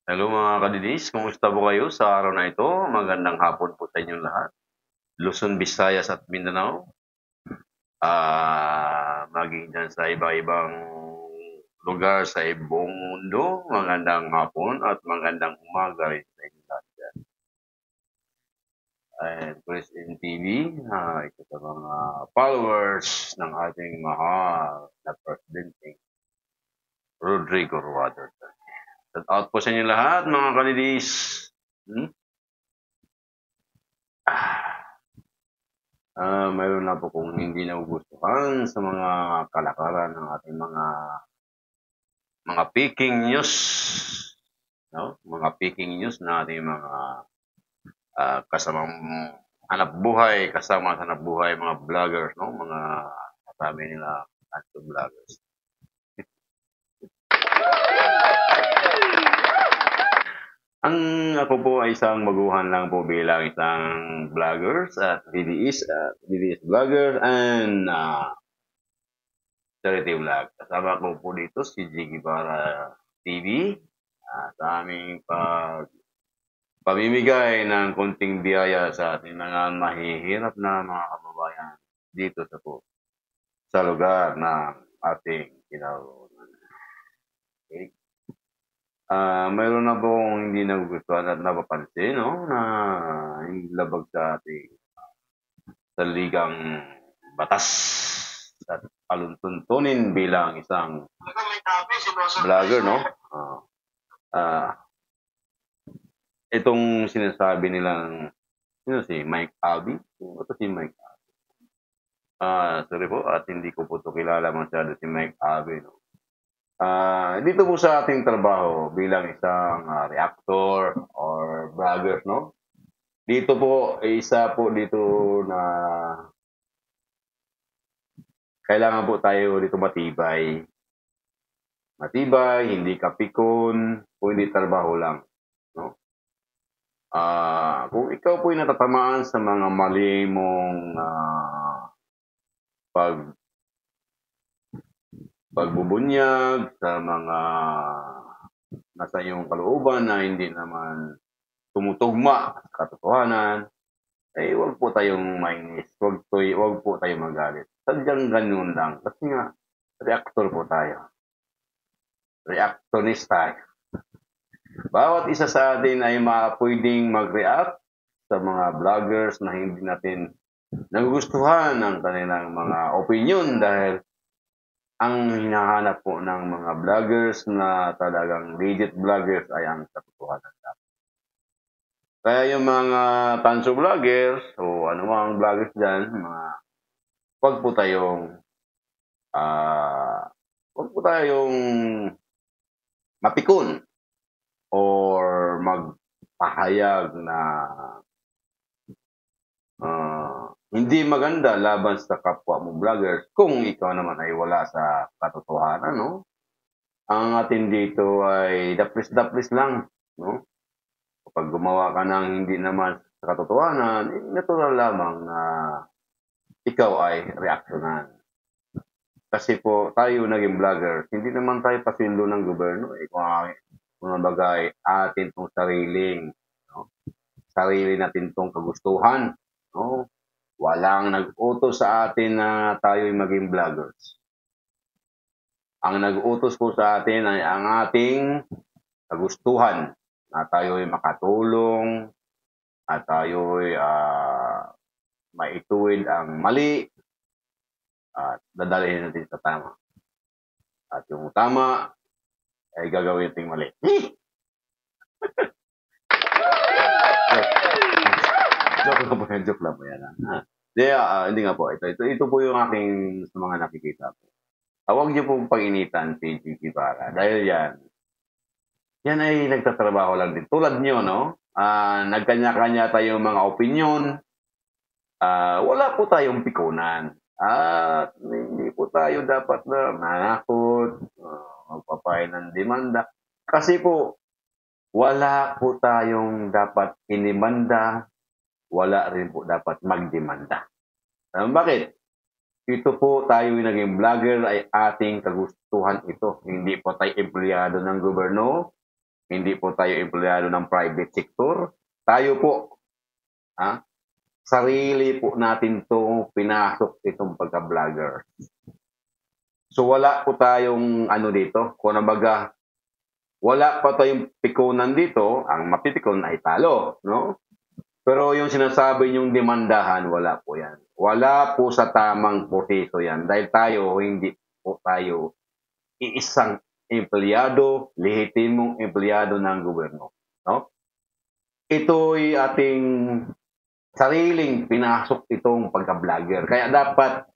Hello mga kadidis, kumusta po kayo sa araw na ito? Magandang hapon po sa inyong lahat. Luzon, Visayas at Mindanao. Maging dyan sa iba-ibang lugar sa buong mundo. Magandang hapon at magandang umaga rin sa inyo lahat dyan. And Chris in TV, ito sa mga followers ng ating mahal na Presidente Rodrigo Roa. Shout out po sa inyo lahat mga kadidis. Mayroon na po kung hindi nagugustuhan sa mga kalakaran ng ating mga peking news, no? Mga peking news na ating mga kasamang hanap buhay, kasama sa hanap buhay, mga vloggers, no? Mga kasama nila ating vloggers. Ang ako po ay isang baguhan lang po bilang isang vloggers at DDS vlogger and charity vlog. Kasama ko po dito si Jiggy Bara TV sa aming pamimigay ng konting biyaya sa ating mga mahihirap na mga kababayan dito sa lugar ng ating kinaroonan. Okay. Mayroon na pong hindi nagugustuhan at napapansin, no, na hindi labag sa ating saligang batas at aluntuntunin bilang isang vlogger, no? Itong sinasabi nilang si Mike Albi, ito si Mike Albi. Sorry po, at hindi ko po ito kilala masyado si Mike Albi, no? Dito po sa ating trabaho bilang isang reactor or vlogger, no? Dito po, isa po dito na kailangan po tayo dito matibay. Matibay, hindi kapikon, kung hindi trabaho lang, no? Kung ikaw po ay natatamaan sa mga mali mong pagbubunyag sa mga nasa iyong kalooban na hindi naman tumutugma sa katotohanan, ay huwag po tayong mainis, huwag po tayong magalit. Sadyang ganun lang. Kasi nga, reactor po tayo. Reactionist tayo. Bawat isa sa atin ay pwedeng mag-react sa mga vloggers na hindi natin nagugustuhan ng kanilang mga opinion dahil ang hinahanap po ng mga vloggers na talagang legit vloggers ay ang katotohanan lang. Kaya yung mga tanso vloggers o anumang vloggers dyan, wag po tayong mapikon or magpahayag na hindi maganda laban sa kapwa mo vloggers kung ikaw naman ay wala sa katotohanan, no? Ang atin dito ay daplis-daplis lang, no? Kapag gumawa ka ng hindi naman sa katotohanan, natural lamang na ikaw ay reaksyonan. Kasi po, tayo naging vlogger, hindi naman tayo pasindo ng gobyerno. Kung bagay, atin itong sariling, no? Sarili natin itong kagustuhan, no? Walang nag-utos sa atin na tayo'y maging vloggers. Ang nag-utos po sa atin ay ang ating kagustuhan na tayo'y makatulong, at tayo'y maituwid ang mali at dadalhin natin sa tama. At yung tama ay gagawin natin mali. Joke lang po yan. Hindi nga po. Ito po yung aking sa mga nakikita po. Huwag niyo pong pag-initan si Jiggy Bara. Dahil yan ay nagtatrabaho lang din. Tulad niyo, no? Nagkanya-kanya tayong mga opinion. Wala po tayong pikunan. At hindi po tayo dapat na manakot, magpapain ng demanda. Kasi po, wala po tayong dapat inimanda, wala rin po dapat magdemanda. Bakit? Ito po tayo naging vlogger ay ating kagustuhan ito. Hindi po tayo empleyado ng gobyerno. Hindi po tayo empleyado ng private sector. Tayo po, sarili po natin itong pinasok itong pagka-vlogger. So wala po tayong dito, kung nabaga, wala pa tayong pikunan dito, ang mapipikon ay talo, no? Pero yung sinasabi yung demandahan, wala po yan. Wala po sa tamang proseso yan. Dahil tayo, hindi po tayo iisang empleyado, lehitimong empleyado ng gobyerno. No? Ito'y ating sariling pinasok itong pagka-vlogger. Kaya dapat,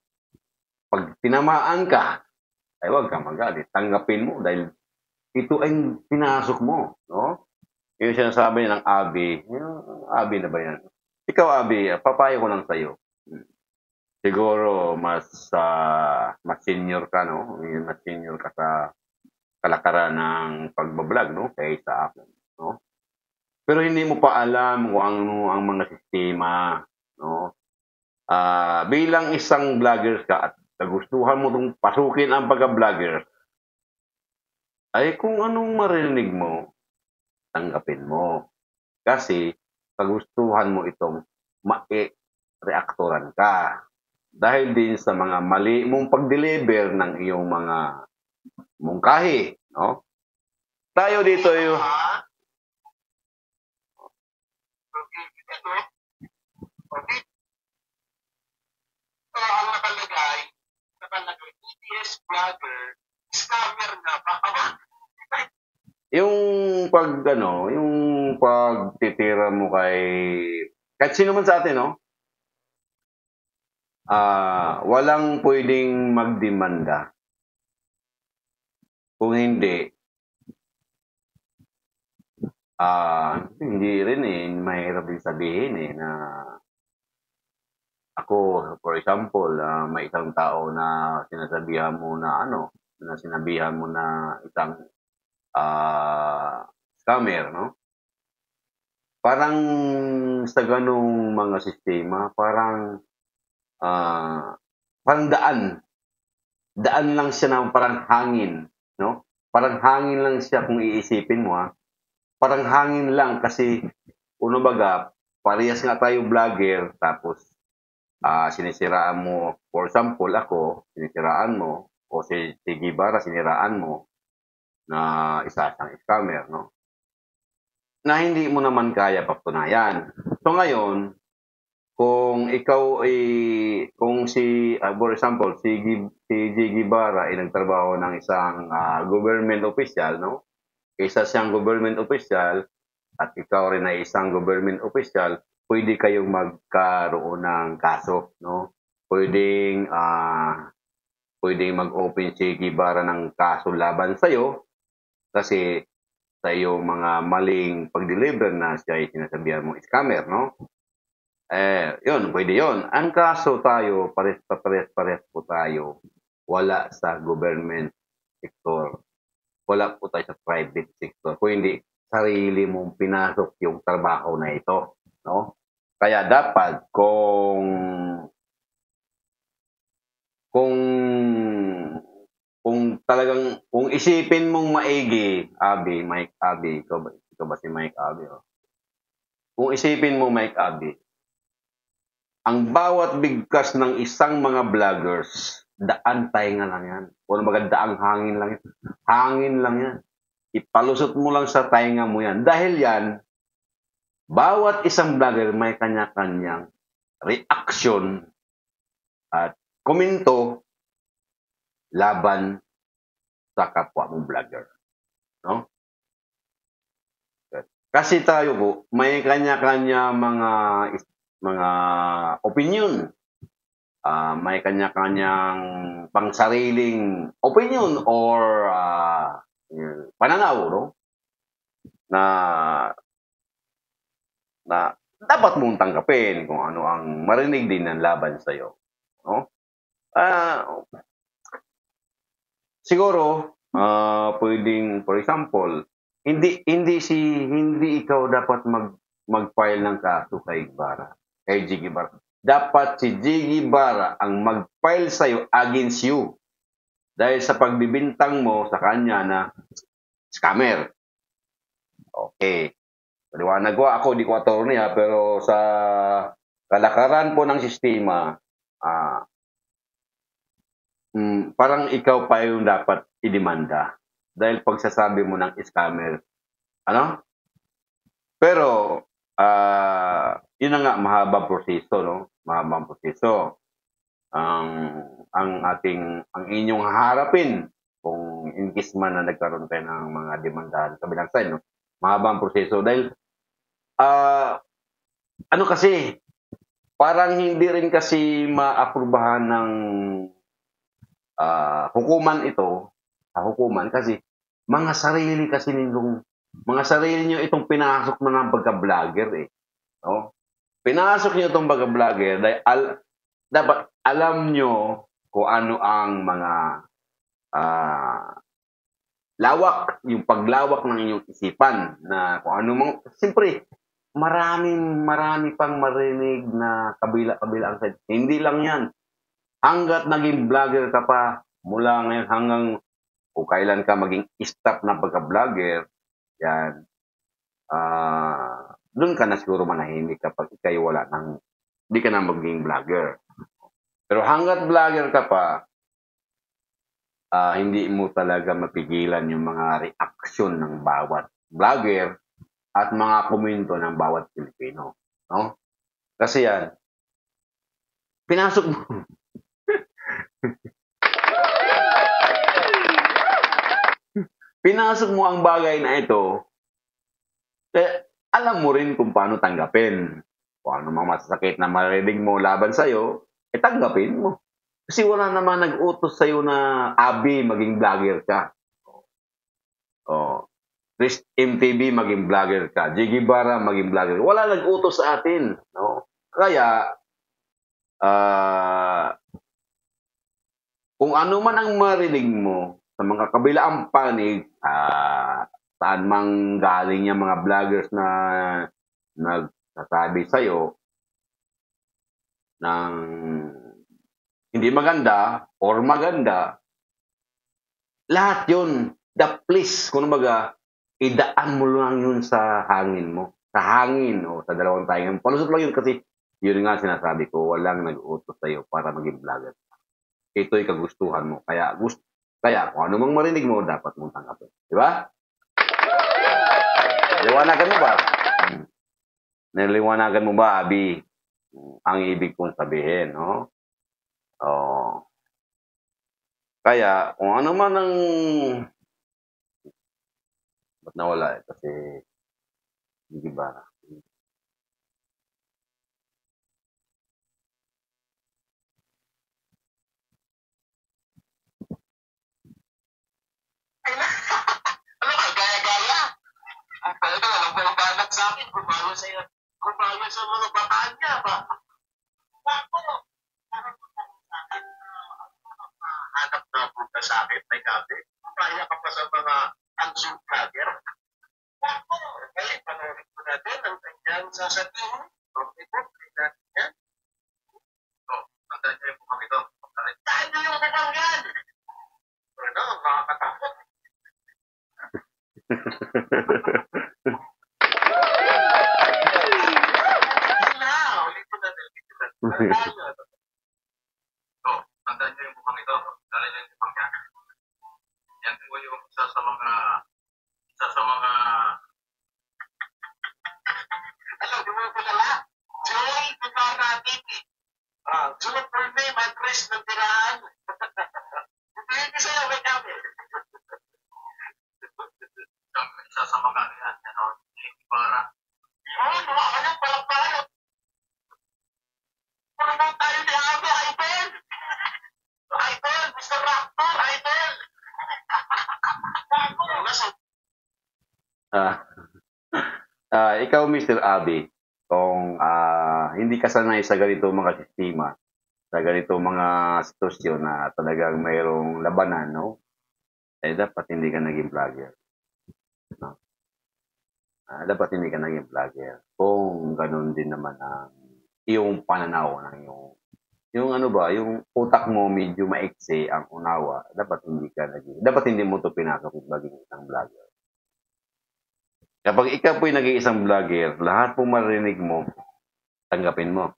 pag tinamaan ka, ay huwag ka magalit. Tanggapin mo dahil ito ay pinasok mo. No? Yung sinasabi ng Abi, yung Abi na ba yan? Ikaw, Abi, papayo ko lang sa'yo. Siguro, mas senior ka, no? Mas senior ka sa kalakaran ng pagbablog, no? Kaysa akin, no? Pero hindi mo pa alam kung ano ang mga sistema, no? Bilang isang vlogger ka at nagustuhan mo itong pasukin ang pagka-vlogger, ay kung anong marinig mo, tanggapin mo. Kasi, kagustuhan mo itong reaktoran ka. Dahil din sa mga mali mong pag-deliver ng iyong mga mungkahi. No? Tayo dito yung... ang nakalagay, ETS vlogger, scammer na ba? Yung yung pagtitira mo kahit sino man sa atin, no? Walang pwedeng magdemanda. Kung hindi, hindi rin mahirap din sabihin na ako, for example, may isang tao na sinasabihan mo na sinabihan mo na isang scammer, no? Parang sa ganung mga sistema, parang daan lang siya na parang hangin, no? Parang hangin lang siya kung iisipin mo, Parang hangin lang kasi baga, parehas nga tayo vlogger, tapos sinisiraan mo, for example, ako, sinisiraan mo, o si Gibara, siniraan mo, na isa siyang scammer, no? Na hindi mo naman kaya patunayan. So ngayon, kung ikaw kung for example, si Gibara ay nagtrabaho ng isang government official, no? Isa siyang government official at ikaw rin ay isang government official, pwede kayong magkaroon ng kaso, no? Pwedeng mag-open si Gibara ng kaso laban sa iyo kasi sa iyong mga maling pag-deliver na siya ay sinasabihan mo scammer, no? Yun, pwede yun. Ang kaso tayo, pares po tayo, wala sa government sector. Wala po tayo sa private sector. Kung hindi, sarili mong pinasok yung trabaho na ito, no? Kaya dapat kung talagang kung isipin mong maigi, Mike Abi, ikaw ba si Mike Abi? Oh? Kung isipin mo, Mike Abi, ang bawat bigkas ng isang mga vloggers, daan tainga lang yan. O daang hangin lang yan. Hangin lang yan. Ipalusot mo lang sa tainga mo yan. Dahil yan, bawat isang vlogger may kanya-kanyang reaction at komento laban sa kapwa mong vlogger. No? Kasi tayo po, may kanya-kanya mga opinion. May kanya-kanyang pangsariling opinion or pananaw, no? Na dapat mong tanggapin kung ano ang marinig din ng laban sa iyo, no? Siguro pwedeng, for example, hindi ikaw dapat mag-file ng kaso kay Jiggy Bara. Dapat si Jiggy Bara ang mag-file sa iyo against you dahil sa pagbibintang mo sa kanya na scammer. Okay. Paliwanag ko, ako di ko attorney pero sa kalakaran po ng sistema, ah, parang ikaw pa yung dapat idemanda dahil pagsasabi mo ng scammer, ano? Pero, yun na nga, mahabang proseso, no? Mahabang proseso. Ang ang inyong haharapin kung in case man na nagkaroon kayo ng mga demandahan sa kabilang side, no? Mahabang proseso dahil, ano kasi, parang hindi rin kasi maaprubahan ng hukuman ito, hukuman kasi mga sarili niyo itong pinasok mo ng pagka-vlogger eh. No? Pinasok niyo itong pagka-vlogger dahil dapat alam niyo kung ano ang mga yung paglawak ng inyong isipan na kung ano mang, siyempre, marami pang marinig na kabila-kabila ang side. Hindi lang yan. Hanggat naging vlogger ka pa, mula ngayon hanggang kung kailan ka maging stop na pagka-vlogger, yan, doon ka na siguro manahimik kapag ikay wala nang, hindi ka na maging vlogger. Pero hanggat vlogger ka pa, hindi mo talaga mapigilan yung mga reaksyon ng bawat vlogger at mga komento ng bawat Pilipino. No? Kasi yan, pinasok mo. Pinasok mo ang bagay na ito, alam mo rin kung paano tanggapin. Kung ano mga masasakit na marinig mo laban sa'yo, tanggapin mo. Kasi wala naman nag-utos sa'yo na Abi, maging vlogger ka. Chris MTV, maging vlogger ka. Jiggy Barra, maging vlogger ka. Wala nag-utos sa atin. No? Kaya, kung ano man ang marinig mo sa mga kabilaang panig, saan mang galing yung mga vloggers na nagsasabi sa'yo ng hindi maganda or maganda, lahat yun, please, kung baga, idaan mo lang yun sa hangin mo. Sa hangin o sa dalawang tayo. Palusot lang yun kasi yun nga sinasabi ko, walang nag-utos sa'yo para maging vlogger. Ito'y kagustuhan mo. Kaya kung ano mang marinig mo, dapat mong tanggapin. Di ba? Naliwanagan mo ba? Naliwanagan mo ba, Abi? Ang ibig kong sabihin, no? Kaya, kung ano man ang ba't nawala eh? Kasi, hindi ba? Ano ka, gaya-gaya? Talaga, walang palabanat sa akin. Kumalo sa mga bataan niya ba? Ako, hanap na punta sa akin, may gabi. Kaya ka pa sa mga unsub vlogger. Ako, kaya panoorin ko natin ang kanyang sasabihin. Okay po, tingnan niya. Tandaan niyo yung bukang ito. Tandaan niyo yung bukang yan! Ano, makakatakot. Tandaan niyo yung bukang ito. Tandaan niyo yung bukang yan. Yan po yung isa sa mga alam, di mo kilala? Joy Guevara TV. Joy for me, mattress ng tirahan. Hindi ko sa'yo, may kami. Isa sa mga yan, Joy Guevara. Yun, ano, palang tayo. Parang tayo ni Abi, Idol. Idol, Mr. Raptor, Idol. Ikaw, Mr. Abi, kung hindi ka sanay sa ganito mga sistema, sa ganito mga sitwasyon na talagang mayroong labanan, no? Dapat hindi ka naging vlogger. No? Dapat hindi ka naging vlogger. Kung ganun din naman ang iyong pananaw ng yung ano ba, yung utak mo medyo maiksi ang unawa, dapat hindi mo to pinasok maging isang vlogger. Kapag ikaw po'y nag-iisang vlogger, lahat po marinig mo, tanggapin mo.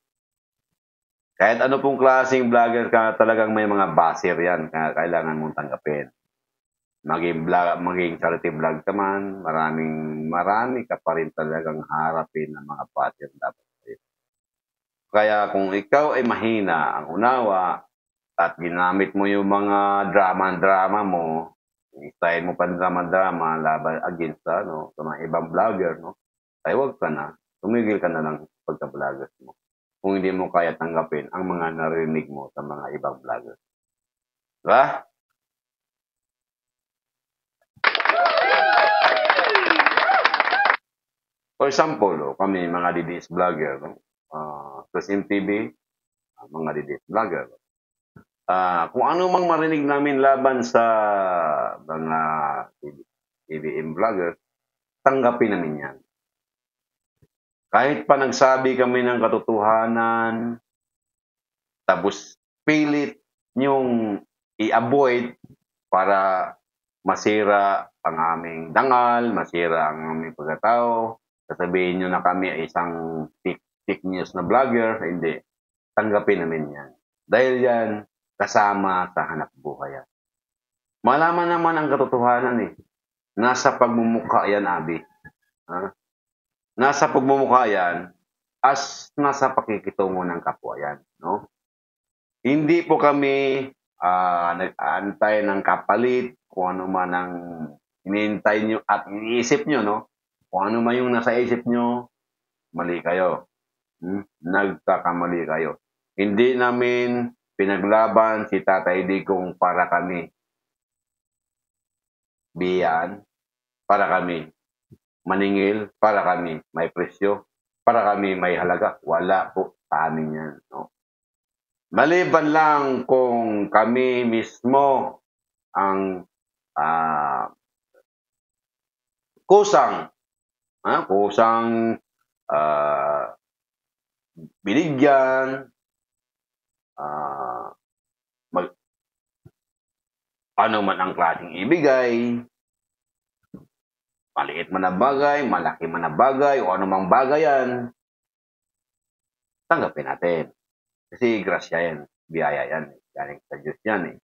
Kahit ano pong klaseng vlogger ka, talagang may mga baser yan, kailangan mong tanggapin. Maging charity vlog ka man, marami ka pa rin talagang harapin ng mga baser dapat. Kaya kung ikaw ay mahina ang unawa at ginamit mo yung mga drama-drama mo, style mo pa drama-drama laban against sa mga ibang vlogger, no? Ay wag ka na, tumigil ka na lang pagka-vlogger mo. Kung hindi mo kaya tanggapin ang mga narinig mo sa mga ibang vlogger. Diba? For example, kami mga DDS vlogger, no? Plus MTV, mga DDS vlogger. Kung ano mang marinig namin laban sa mga TVM vlogger, tanggapin namin yan. Kahit pa nagsabi kami ng katotohanan, tapos pilit niyong i-avoid para masira ang aming dangal, masira ang aming pagkatao, sasabihin nyo na kami ay isang fake news na vlogger, hindi. Tanggapin namin yan. Dahil yan, kasama sa hanap buhay yan. Malaman naman ang katotohanan eh. Nasa pagmumukha yan, Abi. Nasa pagmumukha yan, as nasa pakikitungo ng kapwa yan. No? Hindi po kami nag-aantay ng kapalit, kung ano man ang hinihintay nyo at iniisip nyo, no? Kung ano man yung nasa isip nyo, mali kayo. Nagkakamali kayo. Hindi namin pinaglaban si Tatay Digong para kami biyaan, para kami maningil, para kami may presyo, para kami may halaga. Wala po sa amin yan. No? Maliban lang kung kami mismo ang kusang binigyan, ano man ang klaseng ibigay, maliit man na bagay, malaki man na bagay, o anumang bagay yan, tanggapin natin. Kasi grasya yan, biyaya yan, galing sa Diyos yan eh.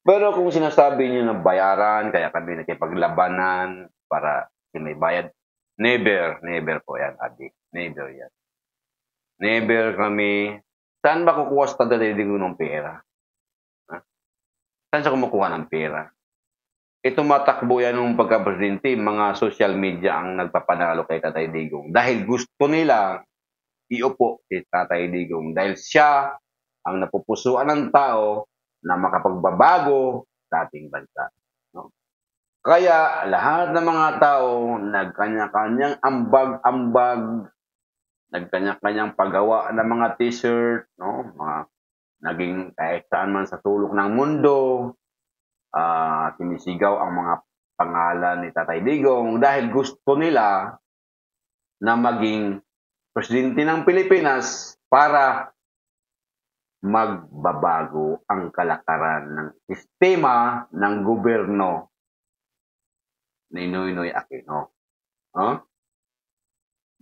Pero kung sinasabi niyo na bayaran, kaya kami nakipaglabanan para may bayad, never po yan, adik. Never yan. Never kami. Saan ba kukuha sa Tatay Digong ng pera? Saan siya kumukuha ng pera? Tumatakbo yan ng pagka-presidente, mga social media ang nagpapanalo kay Tatay Digong. Dahil gusto nila iupo si Tatay Digong. Dahil siya ang napupusuan ng tao na makapagbabago sa ating bansa. No? Kaya lahat ng mga tao nagkanya-kanyang ambag-ambag, nagkanya-kanyang paggawa ng mga t-shirt, no? Mga naging kahit saan man sa sulok ng mundo, sinisigaw ang mga pangalan ni Tatay Digong dahil gusto nila na maging presidente ng Pilipinas para magbabago ang kalakaran ng sistema ng gobyerno ni Noynoy Aquino.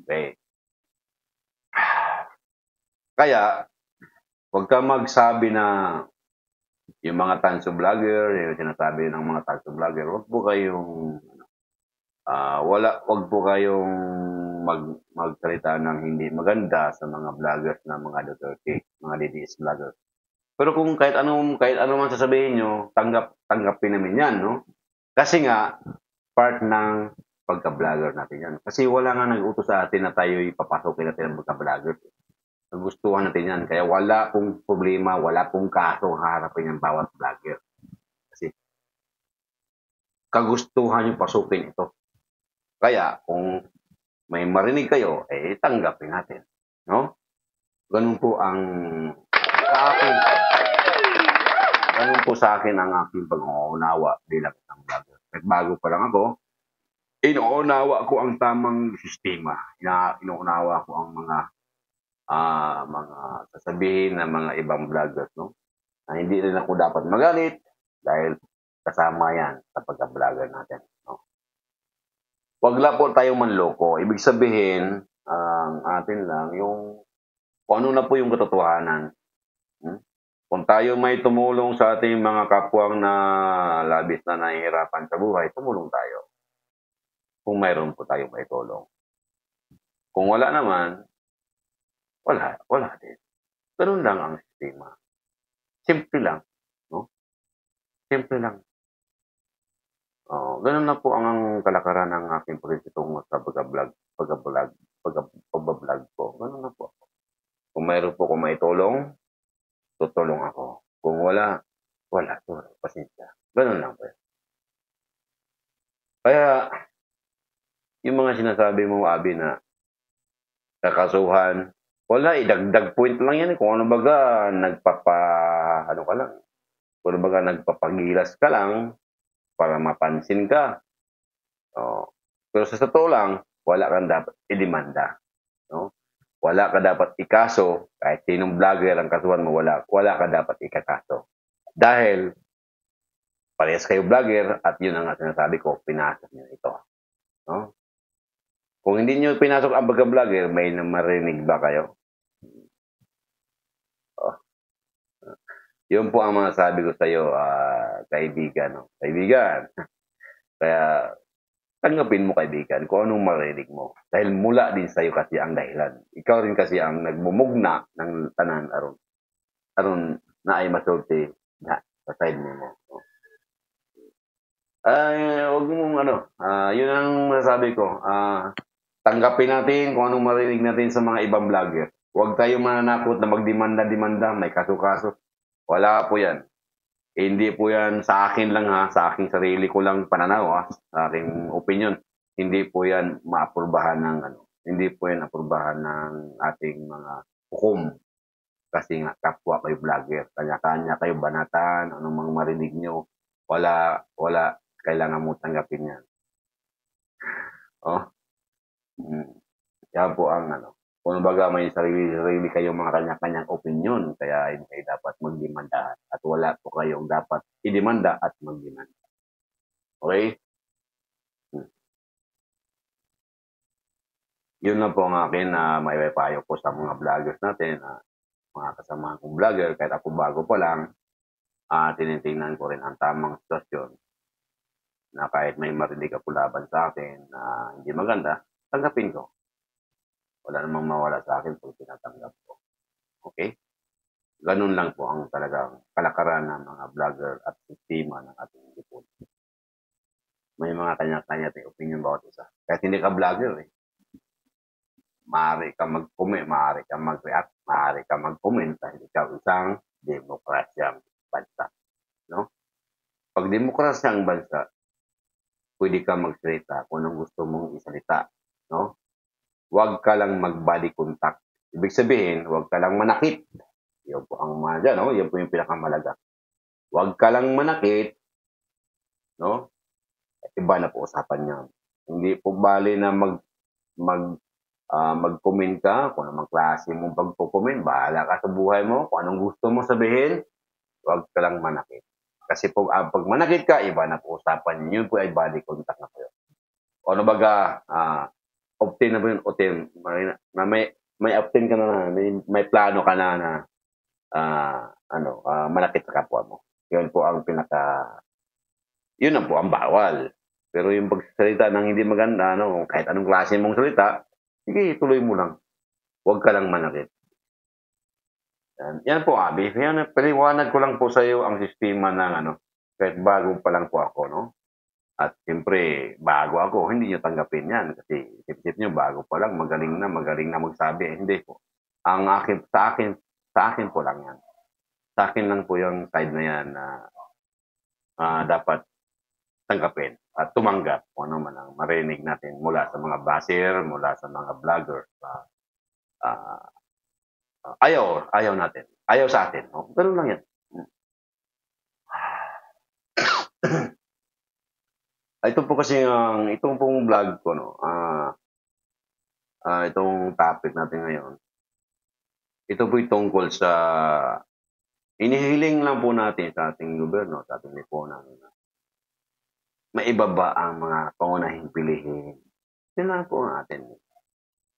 Okay. Kaya, huwag ka magsabi na yung mga tanso vlogger, yung sinasabi ng mga tanso vlogger, huwag po kayong wag po kayong magsalita ng hindi maganda sa mga vloggers na mga Duterte, mga DDS vloggers. Pero kung kahit ano man sasabihin nyo, tanggapin namin yan, no? Kasi nga, part ng pagka-vlogger natin yan. Kasi wala nga nag-utos sa atin na tayo ipapasokin natin ang pagka-vlogger. Nagustuhan natin yan. Kaya wala pong problema, wala pong kaso harapin ng bawat vlogger. Kasi kagustuhan yung pasukin ito. Kaya kung may marinig kayo, tanggapin natin. No? Ganun po ang sa akin. Ganun po sa akin ang aking pag-uunawa bilang isang vlogger. Kahit bago pa lang ako, inuunawa ko ang tamang sistema. Inuunawa ko ang mga sasabihin ng mga ibang vloggers, no? Na hindi rin ako dapat magalit dahil kasama yan sa pagka-vlogger natin, no? wag lang po tayong manloko. Ibig sabihin, ang atin lang yung kung ano na po yung katotohanan. Kung tayo may tumulong sa ating mga kapwang na labis na nahihirapan sa buhay, tumulong tayo. Kung mayroon po tayong maitulong. Kung wala naman, wala din. Ganun lang ang sistema. Simple lang, no? Simple lang. Ganun na po ang kalakaran ng aking proyekto sa pagbablog ko. Ganun na po. Kung mayroon po akong maitulong, tutulong ako. Kung wala, pasensya. Ganun lang po. Kaya, yung mga sinasabi mo, Abi, na kakasuhan, wala, idagdag point lang yan. Kung ano baga, nagpapagilas ka lang para mapansin ka. Pero sa totoo lang, wala kang dapat idemanda. No? Wala ka dapat ikaso, kahit sinong vlogger ang kasuhan mo, wala ka dapat ikakaso. Dahil, parehas kayo vlogger, at yun ang sinasabi ko, pinasok nyo ito. No? Kung hindi nyo pinasok ang pagka-vlogger, may marinig ba kayo? Yun po ang mga sabi ko sa iyo, kaibigan. No? Kaibigan. Kaya, tanggapin mo, kaibigan, kung anong marinig mo. Dahil mula din sa iyo kasi ang dahilan. Ikaw rin kasi ang nagmumugna ng tanan aron na ay masulti na sa side mo. No? Huwag mong yun ang masasabi ko. Tanggapin natin kung anong marinig natin sa mga ibang vlogger. Huwag tayo mananakot na magdemanda, may kaso-kaso. Wala po yan. Hindi po yan sa akin lang sa aking sarili ko lang pananaw sa aking opinion. Hindi po yan maapurbahan ng hindi po yan apurbahan ng ating mga hukom. Kasi nga kapwa kayo vlogger, kanya-kanya kayo banatan, anong mga marinig nyo. Wala, kailangan mo tanggapin yan. Yan po ang kung baga may sarili kayong mga kanya-kanyang opinion, kaya hindi kayo dapat magdemanda at wala po kayong dapat idemanda at magdemanda. Okay? Yun na po ang akin na maipapayo po sa mga vloggers natin, mga kasama kong vlogger, kahit ako bago pa lang, tinitingnan ko rin ang tamang sitwasyon na kahit may marinig ako laban sa akin na hindi maganda, tanggapin ko. Wala namang mawala sa akin kung tinatanggap ko. Okay? Ganun lang po ang talagang kalakaran ng mga vlogger at sistema ng ating lipod. May mga kanya-kanya tayong opinion bawat isa. Kahit hindi ka vlogger maaari ka mag-comment, maaari ka mag-react, maaari ka mag-comment dahil ikaw isang demokrasyang bansa. No? Pag demokrasyang bansa, pwede ka magsalita kung anong gusto mong isalita. No? Huwag ka lang mag-body contact. Ibig sabihin, huwag ka lang manakit. Yan po ang yan po yung pinakamalaga. Huwag ka lang manakit, no? Iba na po usapan niya. Hindi po bali na mag-comment ka, kung anong klase mong pagko-comment, bahala ka sa buhay mo, kung anong gusto mo sabihin, huwag ka lang manakit. Kasi po, pag manakit ka, iba na po usapan niyo. Yun po ay body contact na po yun. O ano baga, obtain na po yun, obtain. May obtain ka na, may plano ka na manakit sa kapwa mo. Yun po ang yun ang po ang bawal. Pero yung pagsalita ng hindi maganda, kahit anong klase mong salita, sige, tuloy mo lang. Huwag ka lang manakit. Yan po, Abi. Yan, paliwanag ko lang po sa iyo ang sistema ng kahit bago pa lang po ako, no? At siyempre, bago ako, hindi nyo tanggapin yan. Kasi isip nyo, bago pa lang, magaling na magsabi. Hindi po. Sa akin po lang yan. Sa akin lang po yung side na yan na dapat tanggapin at tumanggap kung ano man ang marinig natin mula sa mga baser, mula sa mga vloggers. Ayaw natin. Ayaw sa atin. No? Ganun lang yan. Ito po kasi itong pong vlog ko, itong topic natin ngayon. Ito po tungkol sa inihiling lang po natin sa ating gobyerno, sa ating lipunan. Maibaba ang mga pangunahing pilihin Yun lang po ang atin.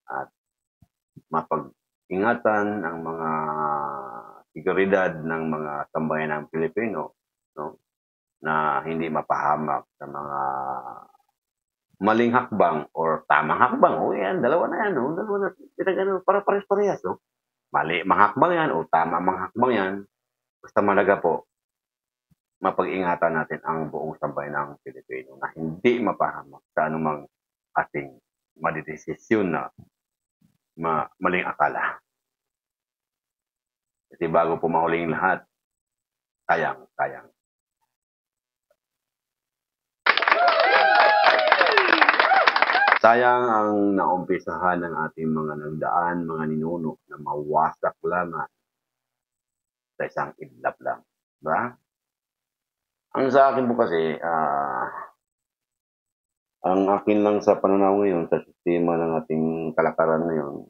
At mapag-ingatan ang mga seguridad ng mga sambayan ng Pilipino, no? Na hindi mapahamak sa mga maling hakbang or tamang hakbang. O yan, dalawa na yan. O, dalawa na. Para pares-parehas. No? Mali mang hakbang yan o tama mang hakbang yan. Basta malaga po, mapag-ingatan natin ang buong sambayan ng Pilipino na hindi mapahamak sa anumang ating madidesisyon na maling akala. Kasi bago po mahuling lahat, sayang. Sayang ang naumpisahan ng ating mga nagdaan, mga ninuno na mawasak lamang sa isang idlap lang. Diba? Ang sa akin po kasi, ang akin lang sa pananaw ngayon sa sistema ng ating kalakaran ngayon,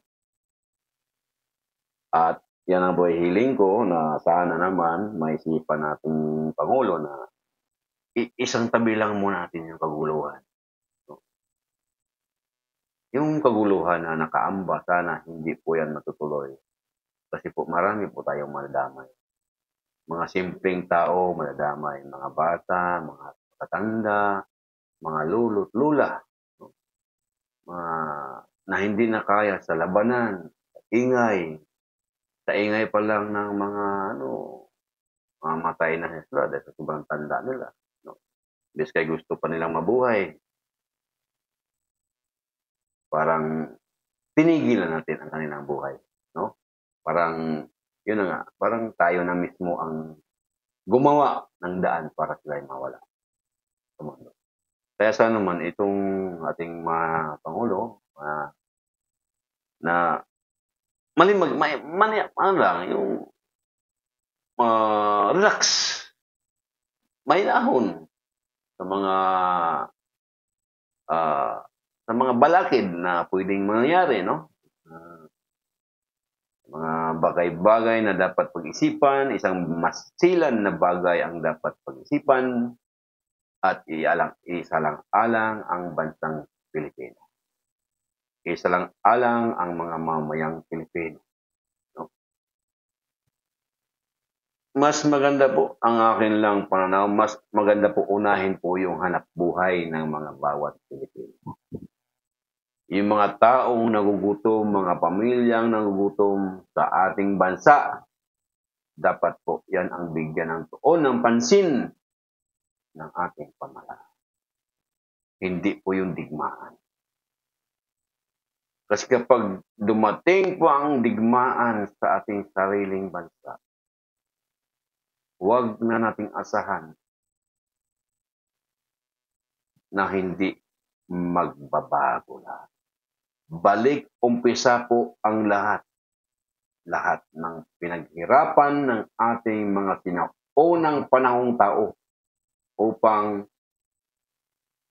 at yan ang buhay hiling ko na sana naman may isipan nating Pangulo na isang tabi lang muna natin yung kaguluhan. Yung kaguluhan na nakaamba, sana hindi po yan matutuloy. Kasi po marami po tayong madadamay. Mga simpleng tao madadamay, mga bata, mga katanda, mga lolo't lula, no? Na hindi na kaya sa labanan, sa ingay pa lang ng mga mamatay na sila dahil sa sobrang tanda nila. No? Bis kay gusto pa nilang mabuhay. Parang tinigilan natin ang kanilang buhay. No? Parang, yun na nga, parang tayo na mismo ang gumawa ng daan para sila ay mawala sa mundo. Kaya sana naman itong ating mga Pangulo na relax, mahinahon sa mga balakid na pwedeng mangyari, no? Mga bagay-bagay na dapat pag-isipan, isang masilan na bagay ang dapat pag-isipan at isalang-alang ang bansang Pilipino. Isalang-alang ang mga mamayang Pilipino. No? Mas maganda po ang akin lang pananaw, mas maganda po unahin po yung hanap buhay ng mga bawat Pilipino. Yung mga taong nagugutom, mga pamilyang nagugutom sa ating bansa, dapat po yan ang bigyan ng tuon ng pansin ng ating pamahalaan. Hindi po yung digmaan. Kasi kapag dumating po ang digmaan sa ating sariling bansa, huwag na nating asahan na hindi magbabago lahat. Balik umpisa po ang lahat. Lahat ng pinaghirapan ng ating mga sinaunang panahong tao upang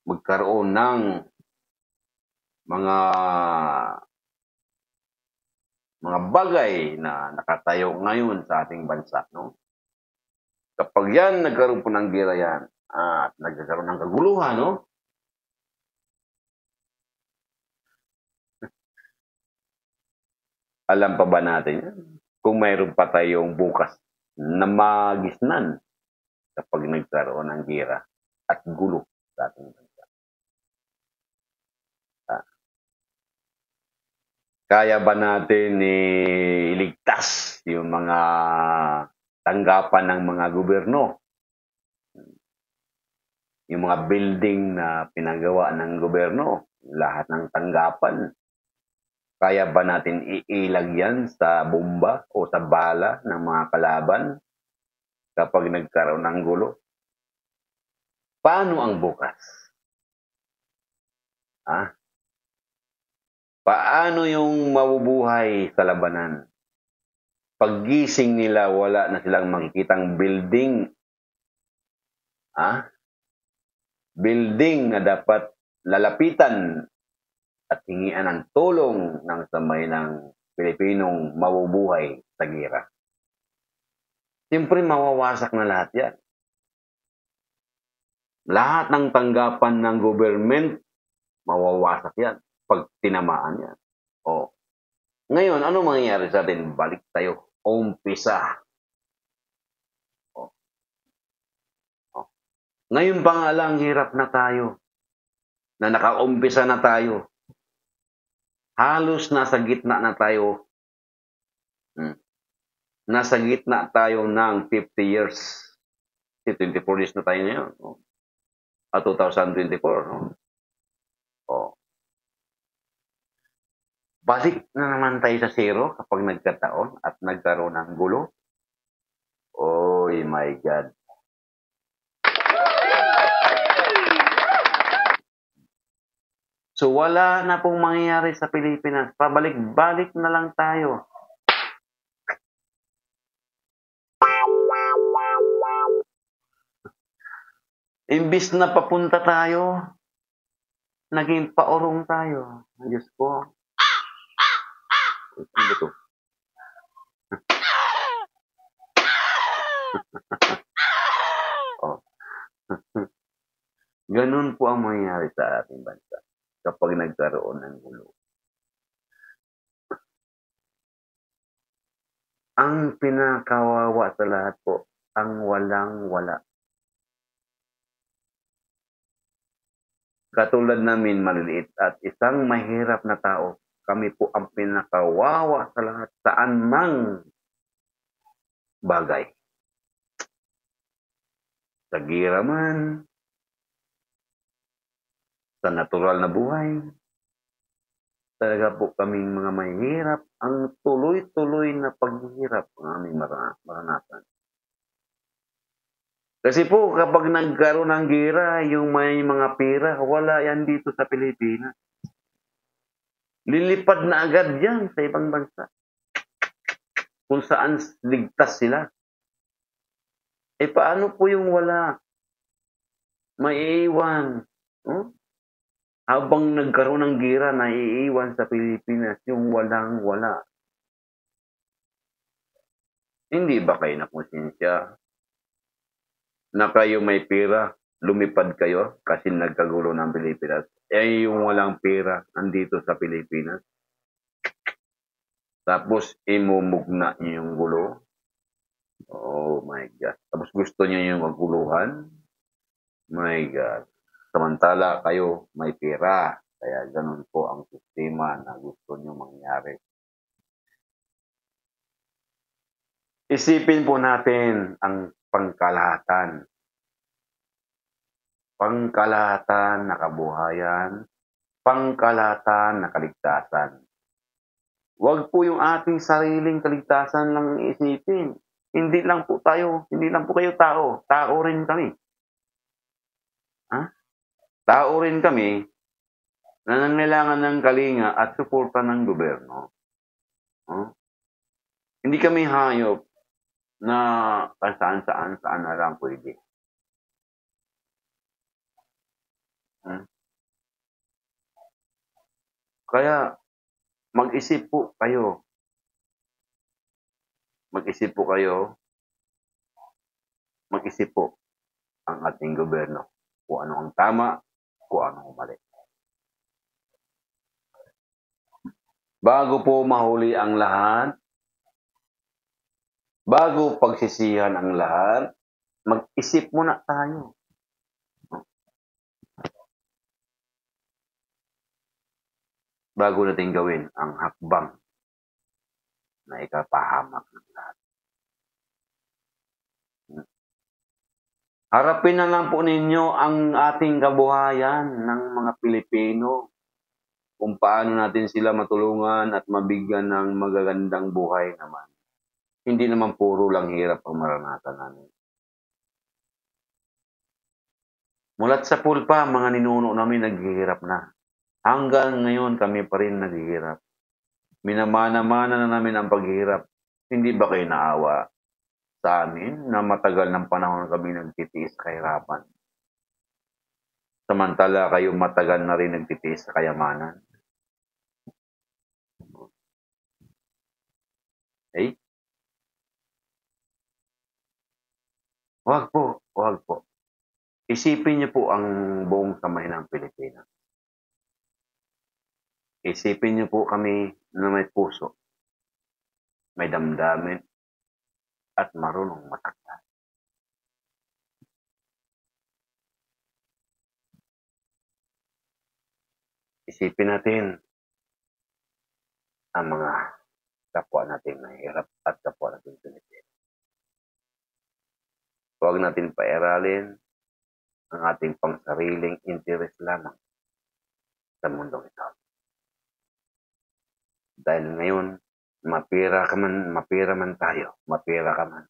magkaroon ng mga bagay na nakatayo ngayon sa ating bansa, no? Kapag yan nagkaroon po ng gera yan at nagkaroon ng kaguluhan, no? Alam pa ba natin yan? Kung mayroon pa tayong bukas na magisnan kapag nagkaroon ng gera at gulo sa ating bansa. Kaya ba natin iligtas yung mga tanggapan ng mga gobyerno? Yung mga building na pinagawa ng gobyerno, lahat ng tanggapan. Kaya ba natin iilag yan sa bomba o sa bala ng mga kalaban kapag nagkaroon ng gulo? Paano ang bukas? Paano yung mabubuhay sa labanan? Paggising nila, wala na silang makikitang building. Building na dapat lalapitan at hingian ng tulong ng sambayanang Pilipinong mabubuhay sa gera. Siyempre, mawawasak na lahat yan. Lahat ng tanggapan ng government, mawawasak yan. pag tinamaan yan. O, ngayon, ano mangyayari sa atin? Balik tayo. Umpisa. O. Ngayon pa nga lang, hirap na tayo. Na nakaumpisa na tayo. Halos nasa gitna na tayo. Nasa gitna tayo ng 50 years. 24 years na tayo ngayon. No? At 2024. No? O. Balik na naman tayo sa zero kapag nagkataon at nagkaroon ng gulo. Oh my God. So wala na pong mangyayari sa Pilipinas. Pabalik-balik na lang tayo. Imbis na papunta tayo, naging paurong tayo. Diyos ko. Ano to? Oh. Ganun po ang mangyayari sa ating bansa kapag nagkaroon ng gulo. Ang pinakawawa sa lahat po, ang walang-wala. Katulad namin maliliit at isang mahirap na tao, kami po ang pinakawawa sa lahat saan mang bagay. Sa gira man, sa natural na buhay, talaga po kaming mga mahirap, ang tuloy-tuloy na paghihirap ang aming maranasan. Kasi po, kapag nagkaroon ng gira, yung may mga pera, wala yan dito sa Pilipinas. Lilipad na agad yan sa ibang bansa. Kung saan ligtas sila. Eh paano po yung wala? Maiiwan. Habang nagkaroon ng gira, naiiwan sa Pilipinas yung walang-wala. Hindi ba kayo nakonsensya na kayo may pera, lumipad kayo kasi nagkagulo ng Pilipinas? Eh yung walang pera, andito sa Pilipinas. Tapos imumugna niyo yung gulo. Oh my God. Tapos gusto niyo yung maguluhan. My God. Samantala kayo may pera. Kaya ganun po ang sistema na gusto niyo mangyari. Isipin po natin ang pangkalahatan. Pangkalahatan na kabuhayan. Pangkalahatan na kaligtasan. Huwag po yung ating sariling kaligtasan lang isipin. Hindi lang po kayo tao. Tao rin kami. Tao rin kami na nangailangan ng kalinga at suporta ng gobyerno. Hindi kami hayop na saan na lang pwede. Kaya mag-isip po kayo. Mag-isip po ang ating gobyerno. Kung ano ang tama, kung ano ang mali. Bago po mahuli ang lahat, bago pagsisihan ang lahat, mag-isip muna tayo. Bago natin gawin ang hakbang na ikapahamak ng lahat. Harapin na lang po ninyo ang ating kabuhayan ng mga Pilipino. Kung paano natin sila matulungan at mabigyan ng magagandang buhay naman. Hindi naman puro lang hirap ang maranasan namin. Mulat sa pulpa, mga ninuno namin naghihirap na. Hanggang ngayon kami pa rin naghihirap. Minamana-mana na namin ang paghihirap. Hindi ba kayo naawa sa amin na matagal ng panahon kami nagtitiis sa kahirapan? Samantala kayo matagal na rin nagtitiis sa kayamanan. Eh? Wag po. Isipin niyo po ang buong samayan ng Pilipinas. Isipin niyo po kami na may puso, may damdamin, at marunong matakda. Isipin natin ang mga kapwa natin mahirap at kapwa natin Pilipino. Huwag natin pairalin ang ating pangsariling interes lamang sa mundong ito. Dahil ngayon, mapira man tayo, mapira ka man.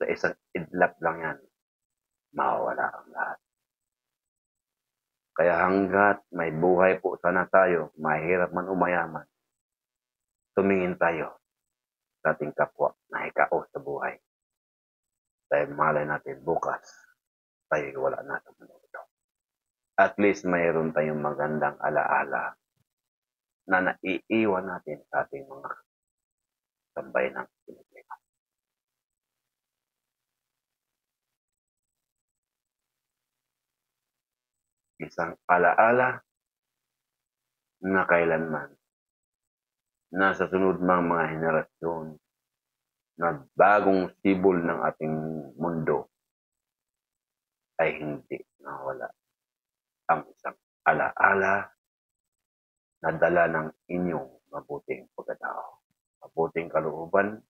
Sa isang idlap lang yan, mawawala ang lahat. Kaya hanggat may buhay po sana tayo, mahirap man o mayaman, tumingin tayo sa ating kapwa na hikao sa buhay. Dahil malay natin bukas, tayo wala na sa mundo ito. At least mayroon tayong magandang alaala na naiiwan natin sa ating mga tambay ng Pilipino. Isang alaala na kailanman nasa sunod mga henerasyon na bagong sibol ng ating mundo ay hindi nawala ang isang alaala na dala ng inyong mabuting pagkatao, mabuting kalooban,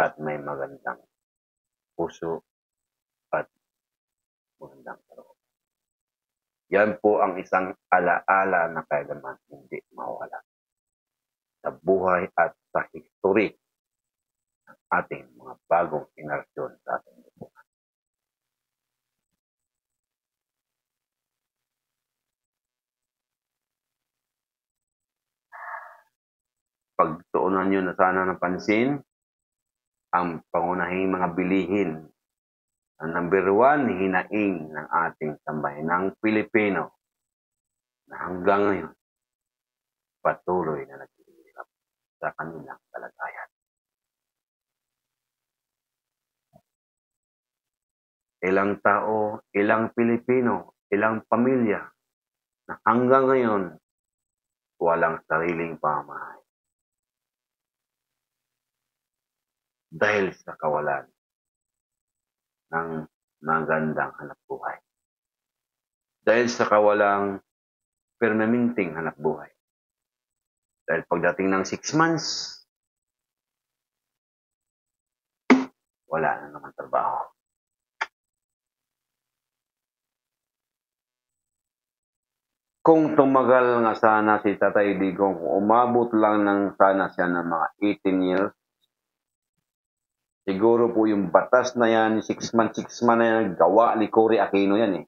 at may magandang puso at magandang kalooban. Yan po ang isang alaala na kailanman hindi mawala sa buhay at sa history ng ating mga bagong henerasyon sa ating lipunan. Pagtuunan nyo na sana ng pansin ang pangunahing mga bilihin. Ang number 1, hinaing ng ating sambayanang Pilipino na hanggang ngayon patuloy na naghihirap sa kanilang kalagayan. Ilang tao, ilang Pilipino, ilang pamilya na hanggang ngayon walang sariling pamahay. Dahil sa kawalan ng magandang hanapbuhay. Dahil sa kawalang permanenteng hanapbuhay. Dahil pagdating ng 6 months, wala na naman trabaho. Kung tumagal nga sana si Tatay Digong, umabot lang ng sana siya ng mga 18 years, siguro po yung batas na yan, 6 months na yan, gawa ni Cory Aquino yan eh.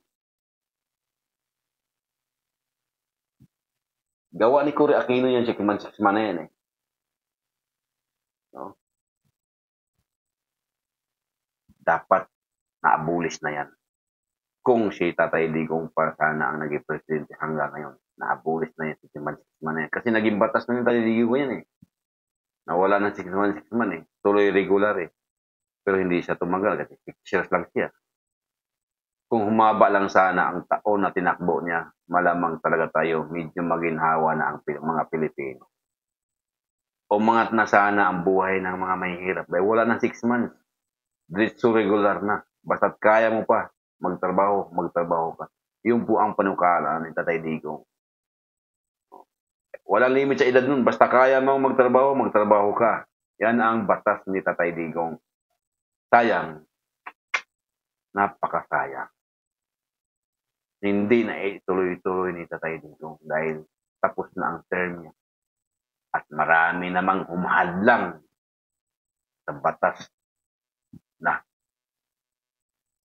Gawa ni Cory Aquino yan, 6 months na yan eh. No? Dapat na-abolish na yan. Kung si Tatay Digong pa sana ang naging presidente hanggang ngayon, na-abolish na yan, 6 months na yan. Kasi naging batas na yung Tatay Digong yan eh. Nawala ng 6 months eh. Tuloy regular eh. Pero hindi siya tumagal kasi 6 years lang siya. Kung humaba lang sana ang taon na tinakbo niya, malamang talaga tayo medyo maginhawa na ang mga Pilipino. Umangat na sana ang buhay ng mga mahihirap. Dahil wala ng 6 months. Diretso regular na. Basta't kaya mo pa magtrabaho ka. Yun po ang panukala ni Tatay Digong. Walang limit sa edad nun. Basta kaya mo magtrabaho ka. Yan ang batas ni Tatay Digong. Sayang. Napakasayang. Hindi na ituloy-tuloy ni Tatay Digong dahil tapos na ang term niya. At marami namang humahadlang sa batas na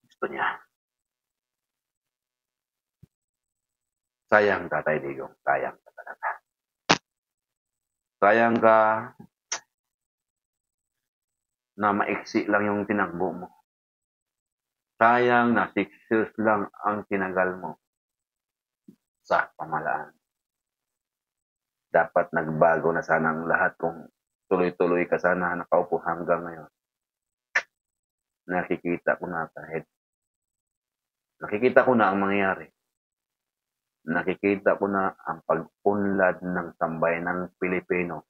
gusto niya. Sayang, Tatay Digong. Sayang ka talaga. Sayang ka na maiksi lang yung tinakbo mo. Sayang na 6 years lang ang tinagal mo sa pamahalaan. Dapat nagbago na sana ang lahat kung tuloy-tuloy ka sana nakaupo hanggang ngayon. Nakikita ko na ang mangyayari. nakikita ko na ang pag-unlad ng sambayanang Pilipino,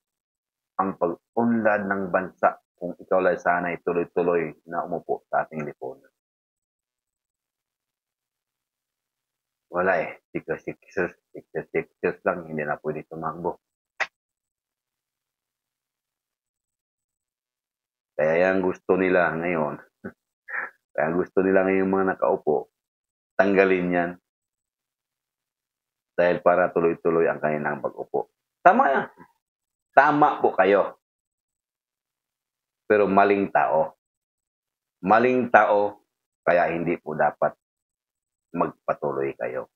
ang pag-unlad ng bansa kung ikaw lang sana ay tuloy-tuloy na umupo sa ating lipunan. Wala eh. 6 years lang, hindi na pwede tumakbo. Kaya yan gusto nila ngayon. Kaya gusto nila ngayon mga nakaupo, tanggalin yan. Dahil para tuloy-tuloy ang kanilang pag-upo. Tama yan. Tama po kayo. Pero maling tao. Maling tao, kaya hindi po dapat magpatuloy kayo.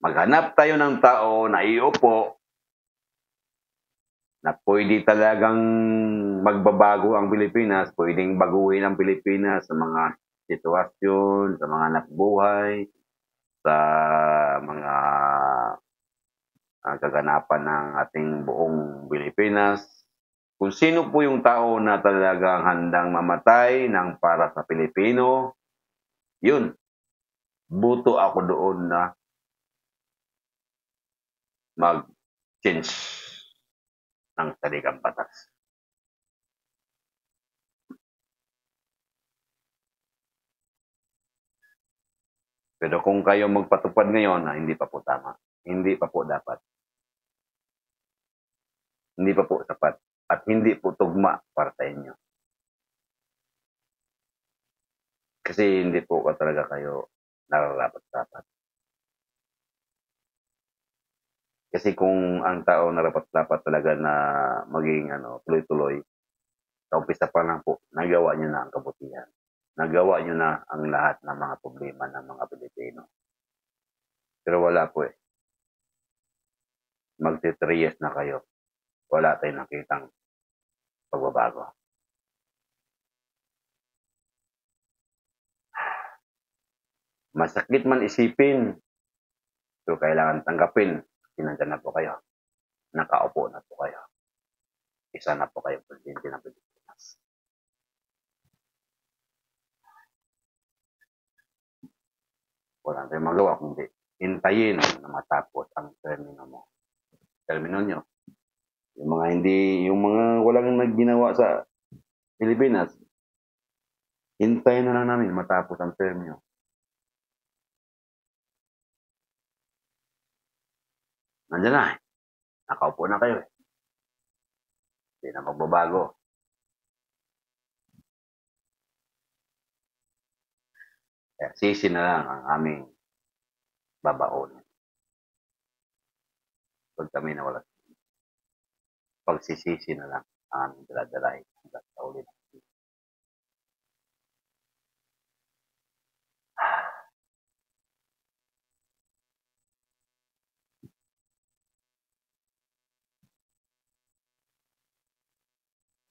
Maghanap tayo ng tao na iupo na pwede talagang magbabago ang Pilipinas, pwedeng baguhin ang Pilipinas sa mga sitwasyon, sa mga nakbuhay, sa mga kaganapan ng ating buong Pilipinas. Kung sino po yung tao na talagang handang mamatay ng para sa Pilipino, yun, buto ako doon na mag-change ng saligang batas. Pero kung kayo magpatupad ngayon, hindi pa po tama. Hindi pa po dapat. Hindi pa po sapat. At hindi po tugma para sa inyo. Kasi hindi po talaga kayo nararapat-dapat. Kasi kung ang tao narapat-dapat talaga na maging tuloy-tuloy, sa umpisa pa lang po, nagawa nyo na ang kabutihan. Nagawa nyo na ang lahat ng mga problema ng mga Pilipino. Pero wala po eh. Magti-3 years na kayo. Wala tayong nakitang pagbabago. Masakit man isipin, pero kailangan tanggapin. Sinandyan na po kayo. Nakaupo na po kayo. Isa na po kayo presidente ng Pilipinas. Wala tayong magawa kundi hintayin na matapos ang termino mo. Termino nyo. Yung mga walang nagginawa sa Pilipinas, hintayin na lang namin matapos ang term nyo. Nandiyan na. Nakaupo na kayo. Hindi na magbabago. Kaya sisi na lang ang aming babaon. Pag kami nawala. Pagsisisi na lang ang aming daladalahin hanggang sa ulit.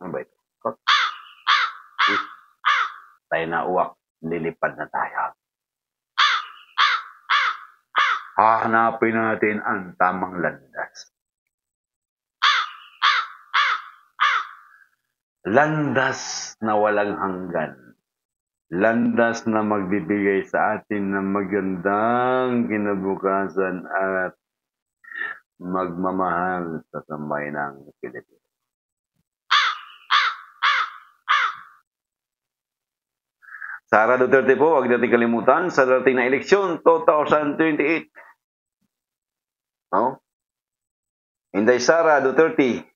Ano ba ito? Tayo na uwak. Lilipad na tayo. Hahanapin natin ang tamang landas. Landas na walang hanggan. Landas na magbibigay sa atin ng magandang kinabukasan at magmamahal sa sambayanang Pilipinas. Sara Duterte po, huwag natin kalimutan sa darating na eleksyon 2028. No? Inday Sara Duterte,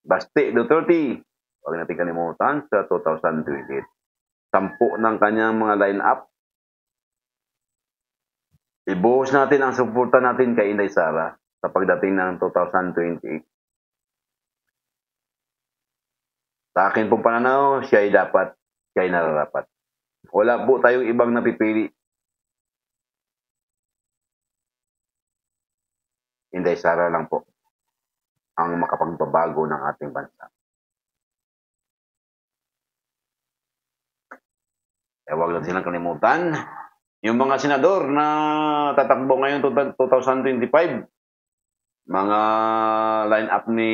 Basti Duterte, huwag natin kalimutan sa 2028. 10 ng kanyang mga line-up. Ibuhos natin ang suporta natin kay Inday Sara sa pagdating ng 2028. Sa akin pong pananaw, siya ay nararapat. Wala po tayong ibang napipili. Inday Sara lang po ang makapagbabago ng ating bansa. Huwag lang silang kalimutan. Yung mga senador na tatakbo ngayon 2025, mga line-up ni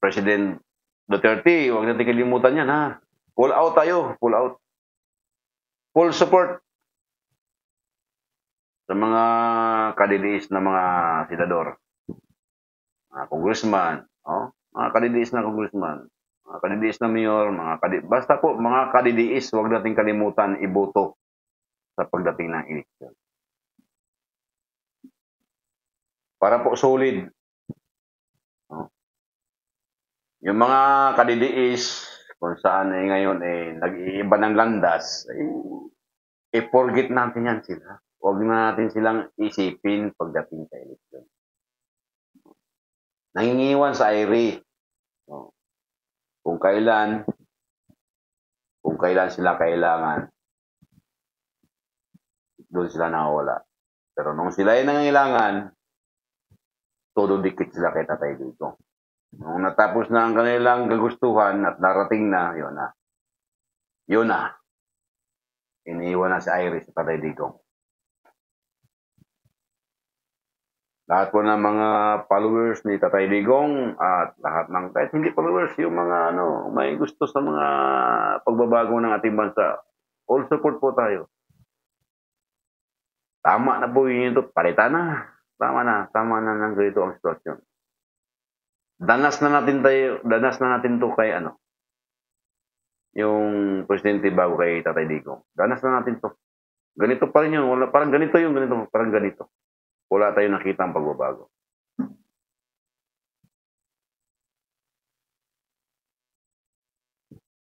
President Duterte, huwag natin kalimutan yan ha. Pull out tayo, pull out. full support sa mga kadidiis na mga senador, mga congressman, mga kadidiis na congressman, mga kadidiis na mayor, basta po mga kadidiis, huwag nating kalimutan iboto sa pagdating ng eleksyon. Para po solid. Yung mga kadidiis, kung saan ngayon nag-iiba ng landas, forget natin yan sila. Huwag na natin silang isipin pagdating sa eleksyon. Nangingiwan sa IRA. Kung kailan sila kailangan, doon sila nakawala. Pero nung sila ay nangangailangan, todo dikit sila kay Tatay Digong. Nung natapos na ang kanilang kagustuhan at narating na, yun na. Iniiwan na si Iris sa Tatay Digong. Lahat po ng mga followers ni Tatay Digong at lahat ng, kahit hindi followers, yung mga may gusto sa mga pagbabago ng ating bansa, all support po tayo. Tama na po yun ito, palitan na. Tama na ng ganito ang sitwasyon. Danas na natin to kay yung presidente bago kay Tatay Digong. Danas na natin to. Ganito pa rin yun. Parang ganito. Wala tayong nakita ang pagbabago.